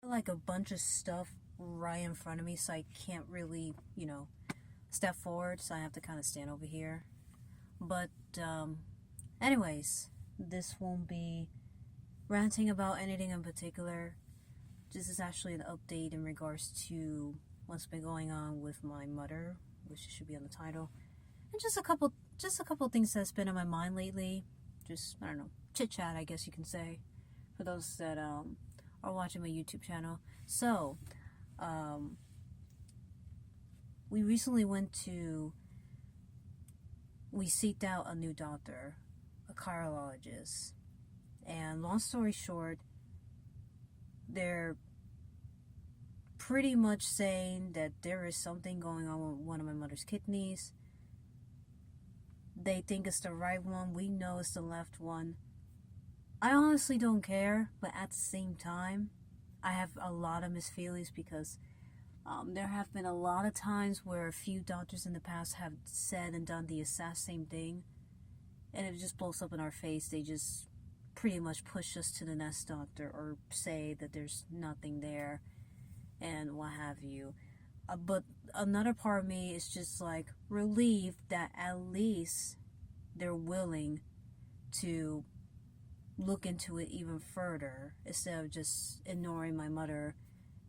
like a bunch of stuff right in front of me, so I can't really, step forward, so I have to kind of stand over here. But, anyways, this won't be ranting about anything in particular. This is actually an update in regards to what's been going on with my mother, which should be on the title, and just a couple things that's been on my mind lately. Just, I don't know, chit chat, I guess you can say, for those that are watching my YouTube channel. So, we recently we seeked out a new doctor, a cardiologist, and long story short, they're pretty much saying that there is something going on with one of my mother's kidneys. They think it's the right one. We know it's the left one. I honestly don't care, but at the same time, I have a lot of mixed feelings because there have been a lot of times where a few doctors in the past have said and done the exact same thing, and it just blows up in our face. They just pretty much push us to the next doctor or say that there's nothing there and what have you. But another part of me is just like relieved that at least they're willing to look into it even further instead of just ignoring my mother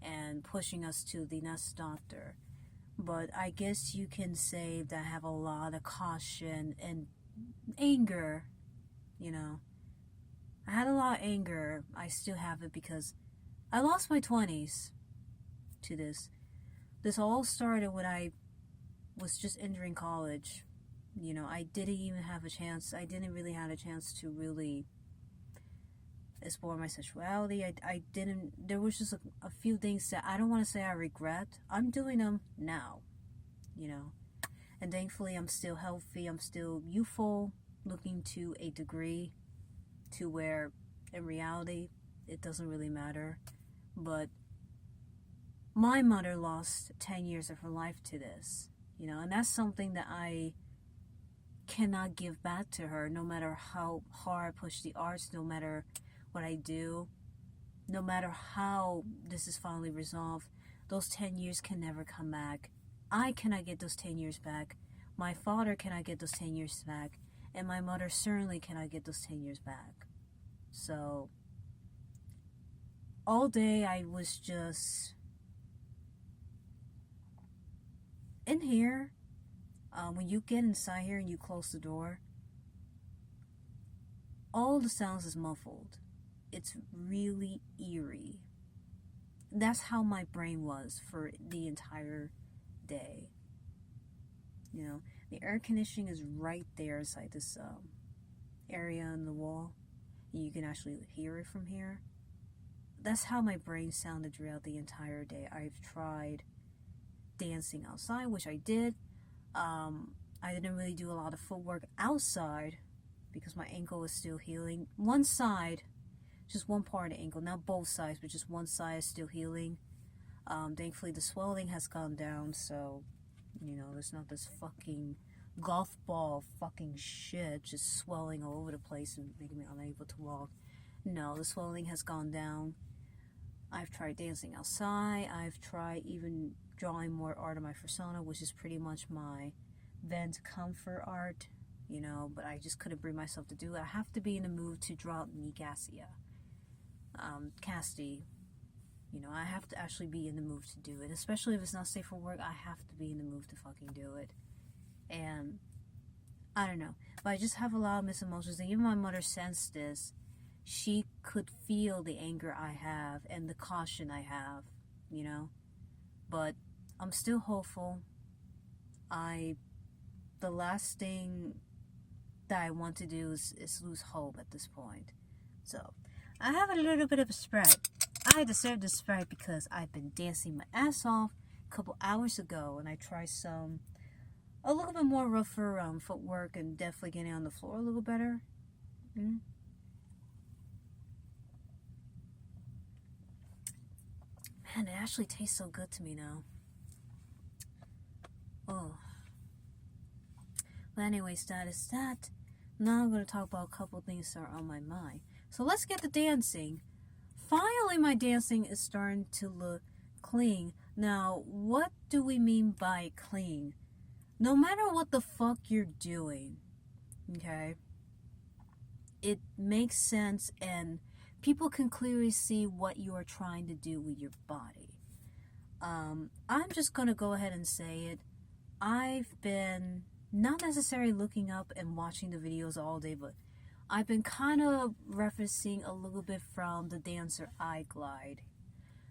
and pushing us to the next doctor. But I guess you can say that I have a lot of caution and anger, I had a lot of anger. I still have it because I lost my 20s to this. This all started when I was just entering college. I didn't even have a chance. I didn't really have a chance to really explore my sexuality. I didn't. There was just a few things that I don't want to say I regret. I'm doing them now, And thankfully, I'm still healthy. I'm still youthful, looking to a degree to where, in reality, it doesn't really matter. But my mother lost 10 years of her life to this, and that's something that I cannot give back to her, no matter how hard I push the arts, no matter what I do, no matter how this is finally resolved. Those 10 years can never come back. I cannot get those 10 years back. My father cannot get those 10 years back. And my mother certainly cannot get those 10 years back. So, all day I was just in here. When you get inside here and you close the door, all the sounds is muffled. It's really eerie. That's how my brain was for the entire day. The air conditioning is right there inside this area on the wall. You can actually hear it from here. That's how my brain sounded throughout the entire day. I've tried dancing outside, which I did. I didn't really do a lot of footwork outside because my ankle is still healing. One side, just one part of the ankle, not both sides, but just one side is still healing. Thankfully the swelling has gone down, so there's not this fucking golf ball fucking shit just swelling all over the place and making me unable to walk. No, the swelling has gone down. I've tried dancing outside. I've tried even drawing more art of my persona, which is pretty much my vent comfort art, but I just couldn't bring myself to do it. I have to be in the mood to draw Casty. Casty, I have to actually be in the mood to do it, especially if it's not safe for work. I have to be in the mood to fucking do it. And I don't know, but I just have a lot of mixed emotions, and even my mother sensed this. She could feel the anger I have and the caution I have, but I'm still hopeful. The last thing that I want to do is lose hope at this point. So, I have a little bit of a spread. I deserve the spread because I've been dancing my ass off a couple hours ago, and I tried a little bit more rougher footwork and definitely getting on the floor a little better. Man, it actually tastes so good to me now. Oh. But anyways, that is that. Now I'm going to talk about a couple things that are on my mind. So let's get to dancing. finally my dancing is starting to look clean. Now, what do we mean by clean? No matter what the fuck you're doing, okay, it makes sense and people can clearly see what you are trying to do with your body. I'm just gonna go ahead and say it. I've been not necessarily looking up and watching the videos all day, but I've been kind of referencing a little bit from the dancer I Glide.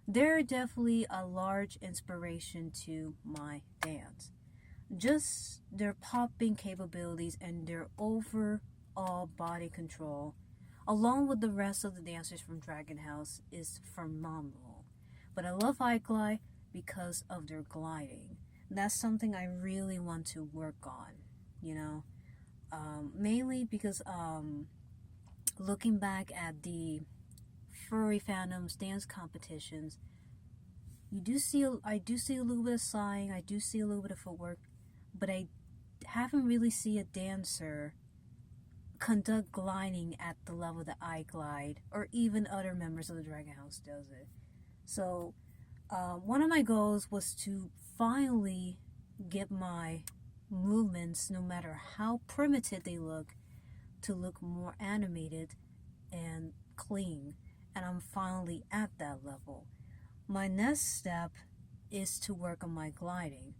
They're definitely a large inspiration to my dance. Just their popping capabilities and their overall body control, along with the rest of the dancers from Dragon House, is phenomenal. But I love I Glide because of their gliding. That's something I really want to work on, you know. Mainly because looking back at the furry fandoms dance competitions, I do see a little bit of sighing, I do see a little bit of footwork, but I haven't really seen a dancer conduct gliding at the level that I Glide or even other members of the Dragon House does it. So one of my goals was to finally get my movements, no matter how primitive they look, to look more animated and clean, and I'm finally at that level. My next step is to work on my gliding.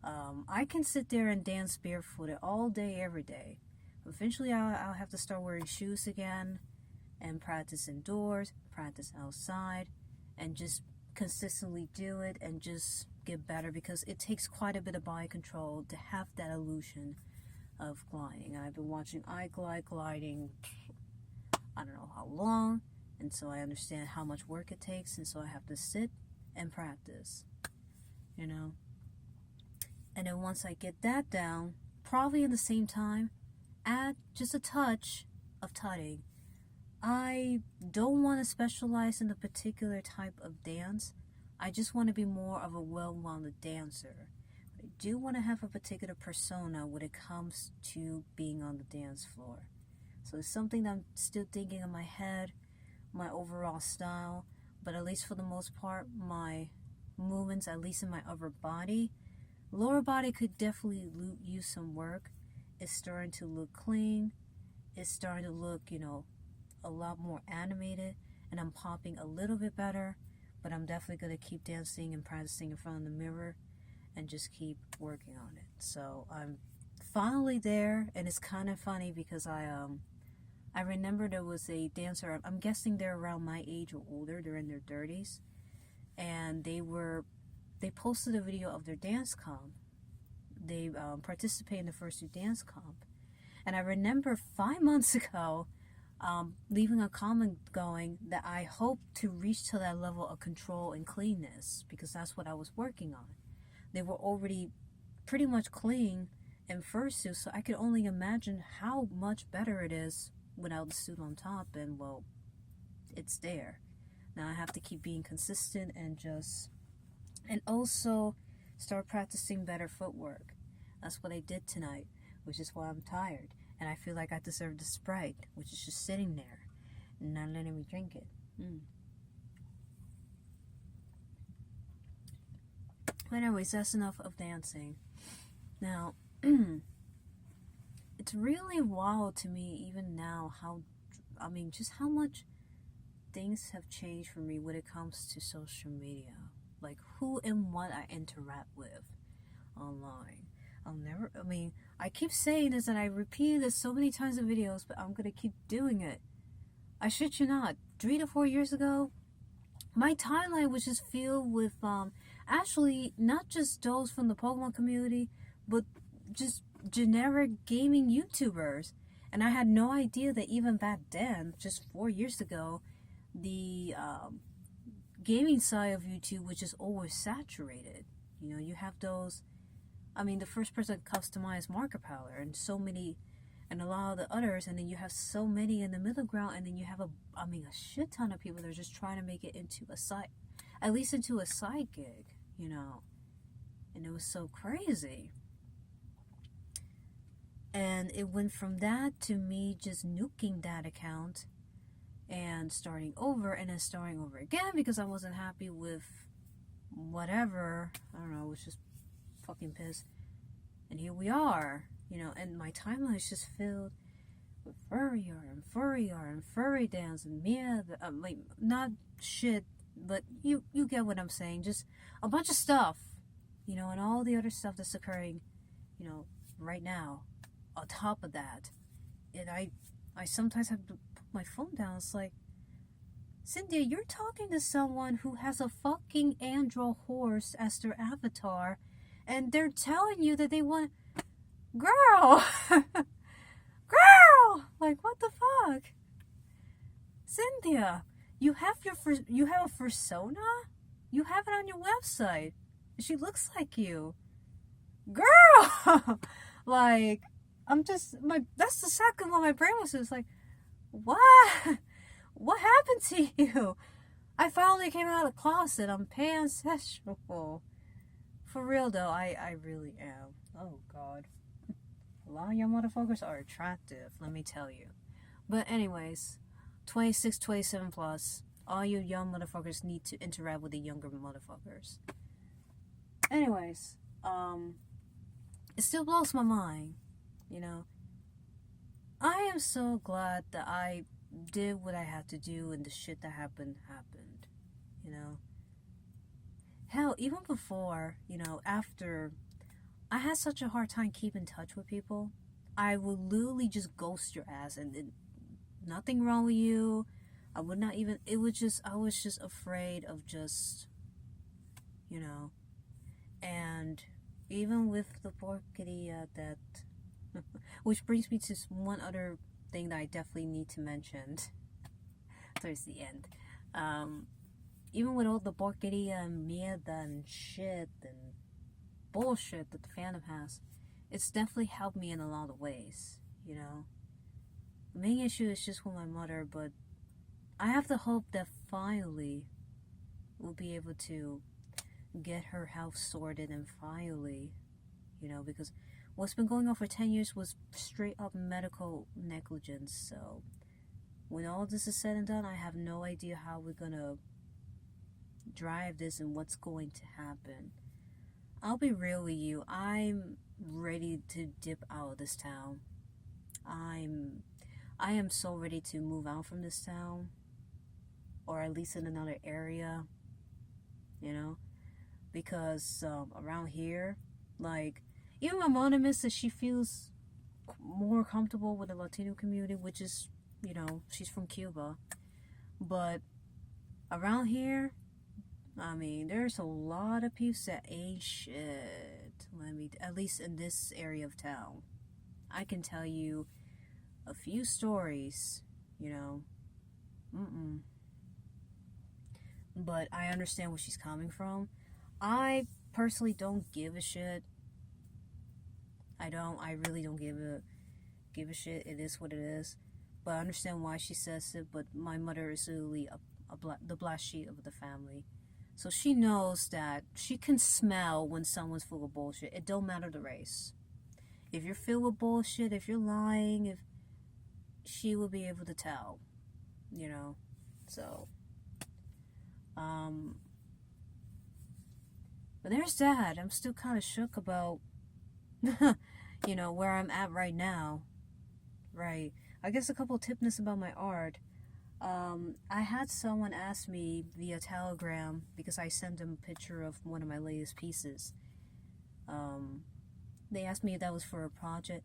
I can sit there and dance barefooted all day, every day. Eventually I'll have to start wearing shoes again and practice indoors, practice outside, and just consistently do it and just get better, because it takes quite a bit of body control to have that illusion of gliding. I've been watching I Glide gliding I don't know how long, and so I understand how much work it takes, and so I have to sit and practice, you know. And then once I get that down, probably in the same time, add just a touch of tutting. I don't want to specialize in a particular type of dance. I just want to be more of a well-rounded dancer. I do want to have a particular persona when it comes to being on the dance floor. So it's something that I'm still thinking in my head, my overall style, but at least for the most part, my movements, at least in my upper body, lower body could definitely use some work. It's starting to look clean. It's starting to look, you know, a lot more animated, and I'm popping a little bit better, but I'm definitely going to keep dancing and practicing in front of the mirror and just keep working on it. So I'm finally there, and it's kind of funny because I remember there was a dancer, I'm guessing they're around my age or older, they're in their 30s, and they posted a video of their dance comp. They participated in the first dance comp, and I remember 5 months ago leaving a comment going that I hope to reach to that level of control and cleanness, because that's what I was working on. They were already pretty much clean in fursuit, so I could only imagine how much better it is without the suit on top, and well, it's there. Now I have to keep being consistent and also start practicing better footwork. That's what I did tonight, which is why I'm tired. And I feel like I deserve the Sprite, which is just sitting there and not letting me drink it. But anyways, that's enough of dancing. Now, it's really wild to me even now just how much things have changed for me when it comes to social media. Like who and what I interact with online. I keep saying this and I repeat this so many times in videos, but I'm going to keep doing it. I shit you not, 3 to 4 years ago, my timeline was just filled with, actually, not just those from the Pokemon community, but just generic gaming YouTubers. And I had no idea that even back then, just 4 years ago, the gaming side of YouTube was just oversaturated. You know, you have those, the first person customized Marker Power and so many, and a lot of the others, and then you have so many in the middle ground, and then you have a shit ton of people that are just trying to make it into a side, at least into a side gig, you know, and it was so crazy. And it went from that to me just nuking that account and starting over and then starting over again because I wasn't happy with whatever. I don't know, I was just fucking pissed. And here we are, you know, and my timeline is just filled with furry art and furry dance and like, not shit, but you get what I'm saying. Just a bunch of stuff, you know, and all the other stuff that's occurring, you know, right now. On top of that, and I sometimes have to put my phone down. It's like, Cynthia, you're talking to someone who has a fucking andro horse as their avatar, and they're telling you that they want, girl, girl, like, what the fuck, Cynthia, you have a persona, you have it on your website. She looks like you, girl. Like, that's the second one my brain was just like, what happened to you? I finally came out of the closet. I'm pansexual. For real though, I really am. Oh god. A lot of young motherfuckers are attractive, let me tell you. But anyways, 26, 27 plus, all you young motherfuckers need to interact with the younger motherfuckers. Anyways, it still blows my mind, you know. I am so glad that I did what I had to do and the shit that happened, you know. Hell, even before, you know, after, I had such a hard time keeping in touch with people. I would literally just ghost your ass and nothing wrong with you. I would not even, I was just afraid of just, you know. And even with the porqueria that, which brings me to one other thing that I definitely need to mention towards the end. Even with all the porqueria and mierda and shit and bullshit that the fandom has, it's definitely helped me in a lot of ways, you know. The main issue is just with my mother, but I have the hope that finally we'll be able to get her health sorted and finally, you know, because what's been going on for 10 years was straight up medical negligence. So when all this is said and done, I have no idea how we're gonna drive this and what's going to happen. I'll be real with you, I'm ready to dip out of this town. I am so ready to move out from this town, or at least in another area, you know, because around here, like, even my mom admits that she feels more comfortable with the Latino community, which is, you know, she's from Cuba. But around here, I mean, there's a lot of people that ain't shit. At least in this area of town. I can tell you a few stories, you know. But I understand where she's coming from. I personally don't give a shit. I really don't give a shit. It is what it is. But I understand why she says it. But my mother is literally the black sheep of the family. So she knows that she can smell when someone's full of bullshit. It don't matter the race. If you're filled with bullshit, if you're lying, she will be able to tell. You know? So, but there's that. I'm still kind of shook about, you know, where I'm at right now. Right. I guess a couple of tipness about my art. I had someone ask me via Telegram, because I sent them a picture of one of my latest pieces. They asked me if that was for a project.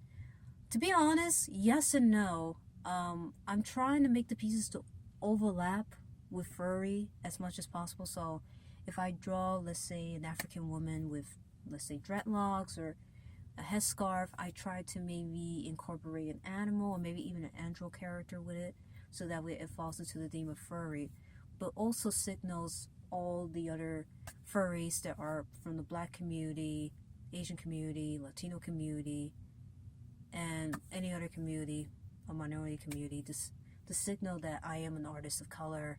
To be honest, yes and no. I'm trying to make the pieces to overlap with furry as much as possible. So if I draw, let's say, an African woman with, let's say, dreadlocks or a headscarf, I try to maybe incorporate an animal or maybe even an andro character with it, so that way it falls into the theme of furry, but also signals all the other furries that are from the black community, Asian community, Latino community, and any other community, a minority community, to signal that I am an artist of color,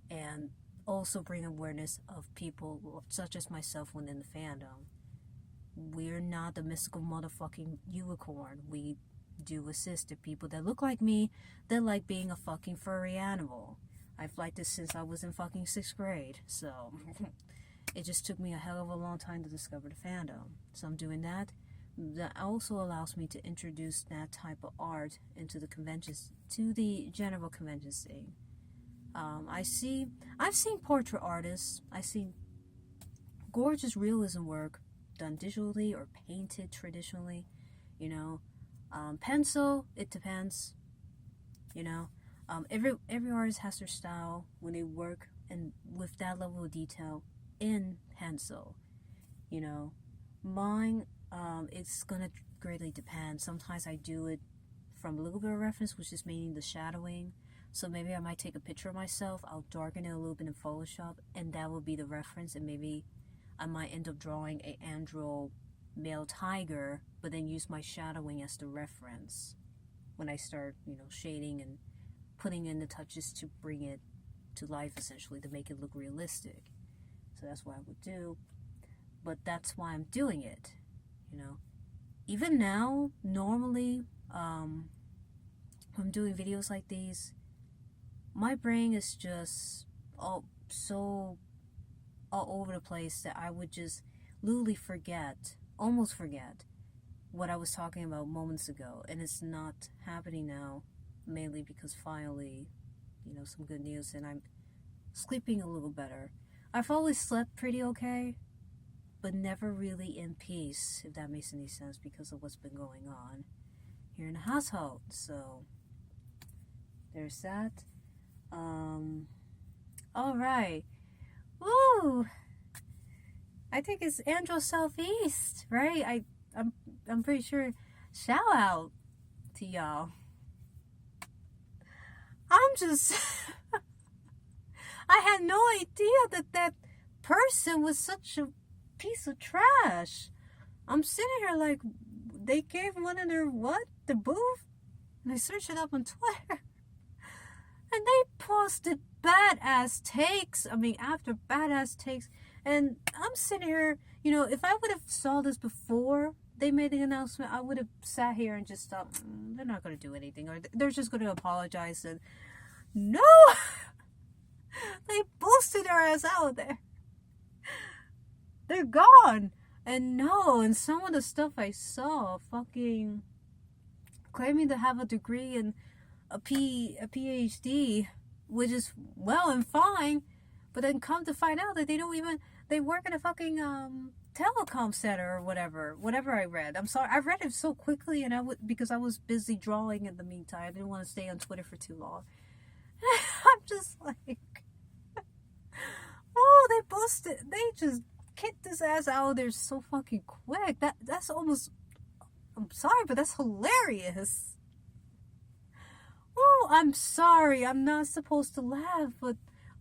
and also bring awareness of people such as myself within the fandom. We're not the mystical motherfucking unicorn. We do assist the people that look like me, that like being a fucking furry animal. I've liked this since I was in fucking 6th grade, so it just took me a hell of a long time to discover the fandom. So I'm doing that. That also allows me to introduce that type of art into the conventions, to the general convention scene. I've seen portrait artists. I've seen gorgeous realism work done digitally or painted traditionally. You know, pencil. It depends. You know, every artist has their style when they work and with that level of detail in pencil. You know, mine. It's gonna greatly depend. Sometimes I do it from a little bit of reference, which is meaning the shadowing. So maybe I might take a picture of myself, I'll darken it a little bit in Photoshop, and that will be the reference, and maybe I might end up drawing a andro male tiger, but then use my shadowing as the reference when I start, shading and putting in the touches to bring it to life, essentially, to make it look realistic. So that's what I would do. But that's why I'm doing it. Even now, normally, when I'm doing videos like these, my brain is just so all over the place that I would just literally almost forget what I was talking about moments ago. And it's not happening now, mainly because finally, some good news, and I'm sleeping a little better. I've always slept pretty okay, but never really in peace, if that makes any sense, because of what's been going on here in the household. So there's that. Alright. Woo! I think it's Andro Southeast, right? I'm pretty sure. Shout out to y'all. I'm just I had no idea that person was such a piece of trash. I'm sitting here like, they gave one of the booth? And I searched it up on Twitter. And they posted badass takes. After badass takes. And I'm sitting here, if I would have saw this before they made the announcement, I would have sat here and just thought, they're not going to do anything. Or they're just going to apologize. And no! They boosted their ass out there. They're gone. And some of the stuff I saw, fucking claiming to have a degree and a PhD, which is well and fine, but then come to find out that they work in a fucking telecom center or whatever I read. I'm sorry, I read it so quickly, and because I was busy drawing in the meantime. I didn't want to stay on Twitter for too long. I'm just like, they just kicked his ass out of there so fucking quick. That's almost, I'm sorry, but that's hilarious. Oh, I'm sorry, I'm not supposed to laugh, but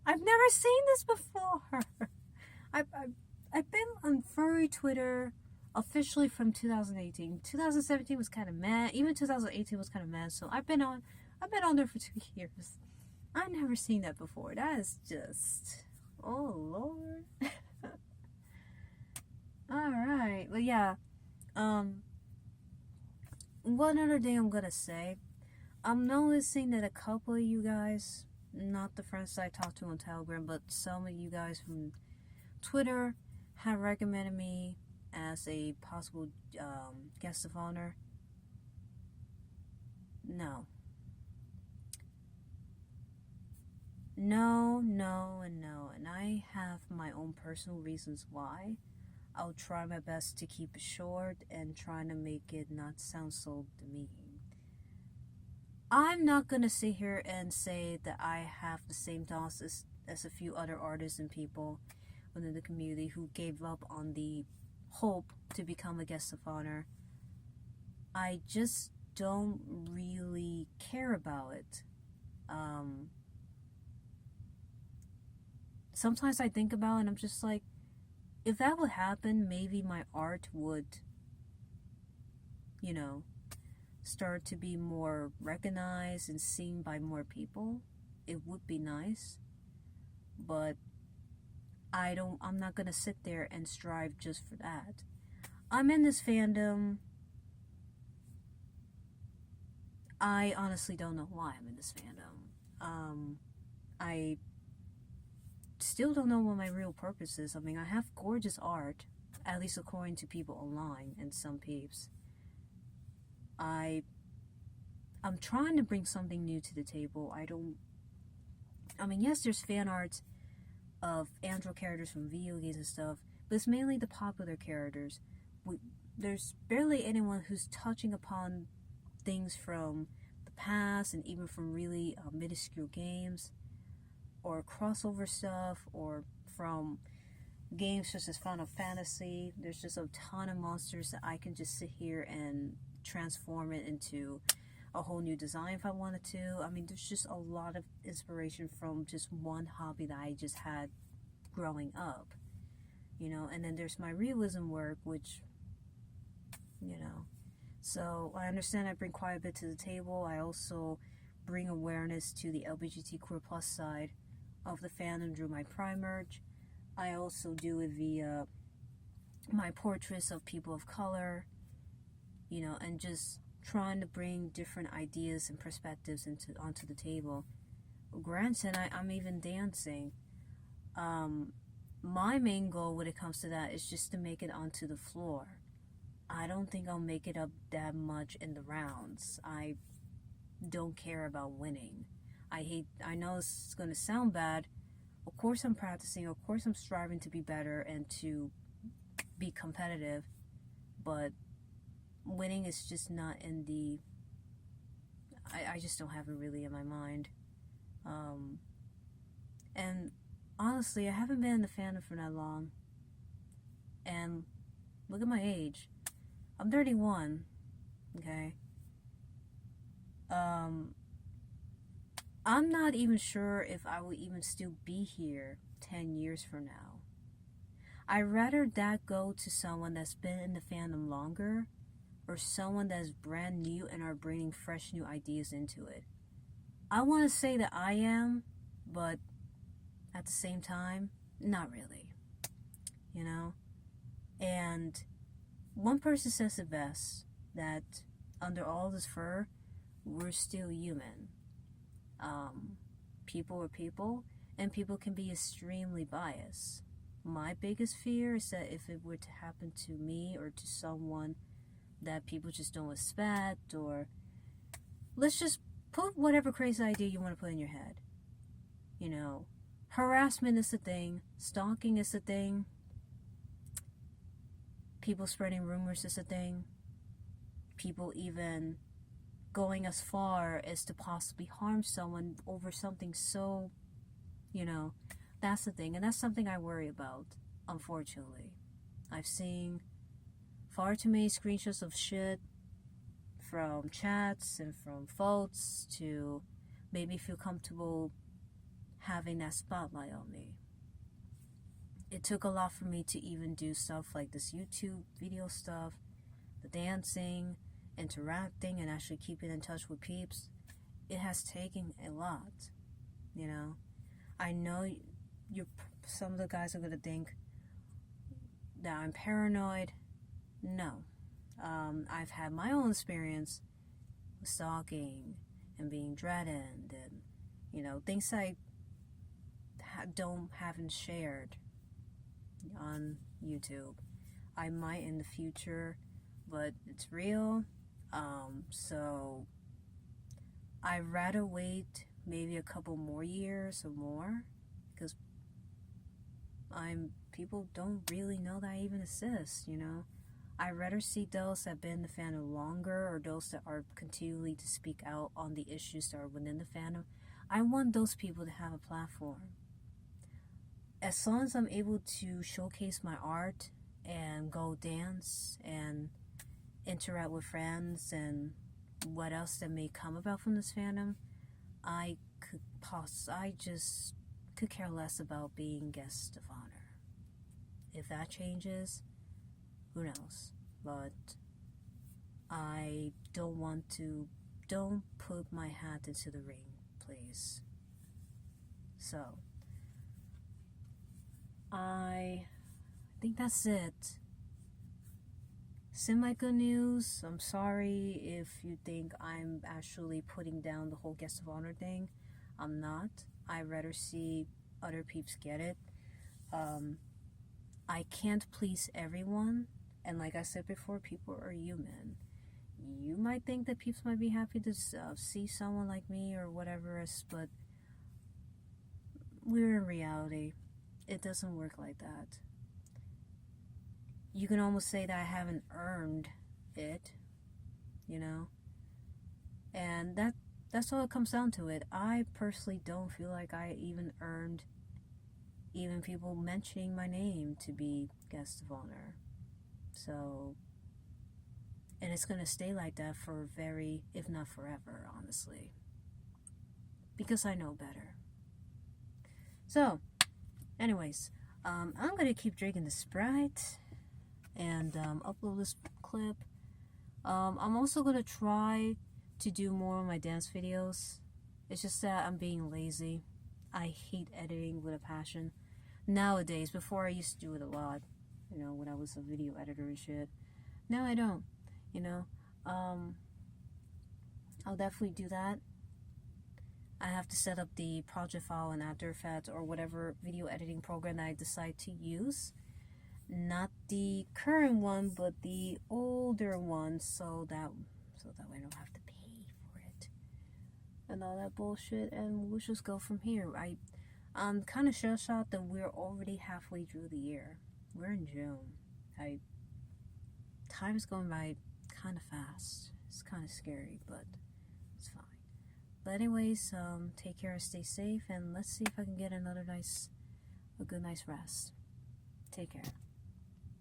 I've never seen this before. I've been on furry Twitter officially from 2018. 2017 was kind of mad. Even 2018 was kind of mad. So I've been on there for 2 years. I've never seen that before. That is just, oh Lord. Alright, well yeah, one other thing I'm gonna say, I'm noticing that a couple of you guys, not the friends I talked to on Telegram, but some of you guys from Twitter have recommended me as a possible guest of honor. No, and I have my own personal reasons why. I'll try my best to keep it short and trying to make it not sound so demeaning. I'm not gonna sit here and say that I have the same thoughts as a few other artists and people within the community who gave up on the hope to become a guest of honor. I just don't really care about it. Sometimes I think about it and I'm just like, if that would happen, maybe my art would, start to be more recognized and seen by more people. It would be nice. But I'm not gonna sit there and strive just for that. I'm in this fandom I honestly don't know why I'm in this fandom. I still don't know what my real purpose is. I mean, I have gorgeous art, at least according to people online and some peeps. I'm trying to bring something new to the table. I mean, yes, there's fan art of Android characters from video games and stuff, but it's mainly the popular characters. There's barely anyone who's touching upon things from the past and even from really minuscule games or crossover stuff or from games such as Final Fantasy. There's just a ton of monsters that I can just sit here and transform it into a whole new design if I wanted to. I mean, there's just a lot of inspiration from just one hobby that I just had growing up, you know. And then there's my realism work, which, you know, so I understand I bring quite a bit to the table. I also bring awareness to the LGBTQ plus side of the fandom through my Prime merch. I also do it via my portraits of people of color, you know, and just trying to bring different ideas and perspectives onto the table. Granted, I'm even dancing. My main goal when it comes to that is just to make it onto the floor. I don't think I'll make it up that much in the rounds. I don't care about winning. I know it's going to sound bad. Of course I'm practicing. Of course I'm striving to be better and to be competitive. But winning is just not in the... I just don't have it really in my mind. And honestly, I haven't been in the fandom for that long. And look at my age. I'm 31. Okay. I'm not even sure if I will even still be here 10 years from now. I'd rather that go to someone that's been in the fandom longer or someone that's brand new and are bringing fresh new ideas into it. I want to say that I am, but at the same time, not really. You know? And one person says it best, that under all this fur, we're still human. People are people, and people can be extremely biased. My biggest fear is that if it were to happen to me or to someone that people just don't respect, or let's just put whatever crazy idea you want to put in your head. You know, harassment is a thing, stalking is a thing, people spreading rumors is a thing, people even going as far as to possibly harm someone over something so, you know, that's the thing. And that's something I worry about, unfortunately. I've seen far too many screenshots of shit from chats and from folks to make me feel comfortable having that spotlight on me. It took a lot for me to even do stuff like this YouTube video stuff, the dancing, interacting, and actually keeping in touch with peeps. It has taken a lot, you know. I know some of the guys are gonna think that I'm paranoid. No. I've had my own experience with stalking and being threatened and, you know, things I haven't shared on YouTube. I might in the future, but it's real. So I'd rather wait maybe a couple more years or more, because people don't really know that I even exist, you know. I'd rather see those that have been in the fandom longer, or those that are continually to speak out on the issues that are within the fandom. I want those people to have a platform. As long as I'm able to showcase my art and go dance and interact with friends and what else that may come about from this fandom, I just could care less about being guest of honor. If that changes, who knows? But I don't put my hat into the ring, please. So I think that's it. semi good news. I'm sorry if you think I'm actually putting down the whole guest of honor thing. I'm not. I'd rather see other peeps get it. I can't please everyone, and like I said before, people are human. You might think that peeps might be happy to see someone like me or whatever, but we're in reality. It doesn't work like that. You can almost say that I haven't earned it, you know? And that's all it comes down to it. I personally don't feel like I even earned even people mentioning my name to be guest of honor. So, and it's gonna stay like that for if not forever, honestly. Because I know better. So, anyways, I'm gonna keep drinking the Sprite and upload this clip. I'm also gonna try to do more of my dance videos. It's just that I'm being lazy. I hate editing with a passion. Nowadays, before I used to do it a lot, you know, when I was a video editor and shit. Now I don't, you know. I'll definitely do that. I have to set up the project file in After Effects or whatever video editing program that I decide to use. Not the current one, but the older one, so that way I don't have to pay for it and all that bullshit. And we'll just go from here. I'm kind of shell-shocked that we're already halfway through the year. We're in June. Time's going by kind of fast. It's kind of scary, but it's fine. But anyways, take care, stay safe, and let's see if I can get a good night's rest. Take care.